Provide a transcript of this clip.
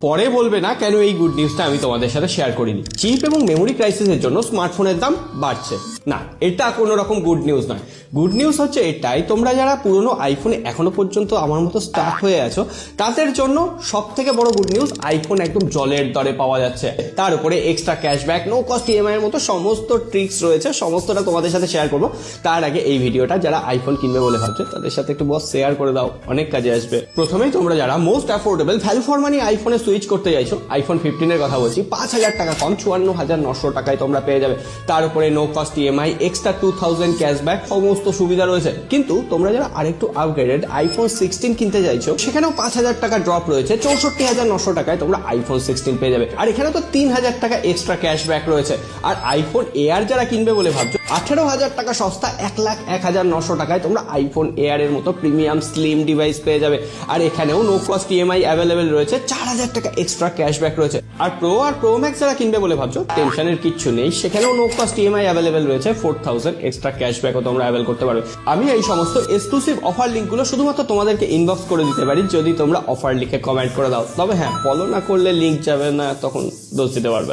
পরে বলবে না কেন এই গুড নিউজটা আমি তোমাদের সাথে শেয়ার করিনি। চিপ এবং মেমোরি ক্রাইসিসের জন্য স্মার্টফোনের দাম বাড়ছে না, এটা কোনো রকম গুড নিউজ নয়। গুড নিউজ হচ্ছে এটাই, তোমরা যারা পুরনো আইফোনে এখনো পর্যন্ত আমার মতো স্টাক হয়ে আছো তাদের জন্য সব থেকে বড় গুড নিউজ, আইফোন একদম জলের দরে পাওয়া যাচ্ছে। তার উপরে extra cashback, no cost EMI এর মতো সমস্ত ট্রিক্স রয়েছে, সমস্তটা তোমাদের সাথে শেয়ার করবো। তার আগে এই ভিডিওটা যারা আইফোন কিনবে বলে ভাবছো তাদের সাথে একটু বস শেয়ার করে দাও, অনেক কাজে আসবে। প্রথমেই তোমরা যারা most affordable value for money আইফোনে সুইচ করতে চাইছো, আইফোন 15 এর কথা বলছি, 5,000 টাকা কম 54,900 টাকায় তোমরা পেয়ে যাবে। তার উপরে no cost EMI, extra 2000 cashback, সমস্ত সুবিধা রয়েছে। কিন্তু তোমরা যারা আরেকটু আপগ্রেডেড আইফোন 16 কিনতে চাইছো, সেখানেও 5,000 টাকা ড্রপ রয়েছে, 64,900 টাকায় তোমরা আইফোন 16 পেয়ে যাবে। আর এখানে তো 3,000 টাকা এক্সট্রা ক্যাশব্যাক রয়েছে। আর আইফোন এয়ার যারা কিনবে বলে ভাবছো, 18,000 টাকা সস্তা 1,01,900 টাকায় তোমরা আইফোন এয়ার এর মতো প্রিমিয়াম স্লিম ডিভাইস পেয়ে যাবে। আর এখানেও নো কস্ট ইএমআই অ্যাভেলেবেল রয়েছে, 4,000 টাকা এক্সট্রা ক্যাশব্যাক রয়েছে। আর প্রো ম্যাক্স যারা কিনবে বলে ভাবছো, টেনশনের কিচ্ছু নেই, সেখানেও নো কস্ট ইএমআই অ্যাভেলেবেল রয়েছে, 4,000 এক্সট্রা ক্যাশব্যাকও তোমরা অ্যাভেল করতে পারবে। আমি এই সমস্ত এক্সক্লুসিভ অফার লিঙ্কগুলো শুধুমাত্র তোমাদেরকে ইনবক্স করে দিতে পারি যদি তোমরা অফার লিখে কমেন্ট করে দাও। তবে হ্যাঁ, ফলো না করলে লিঙ্ক যাবে না, তখন দোষ দিতে পারবে।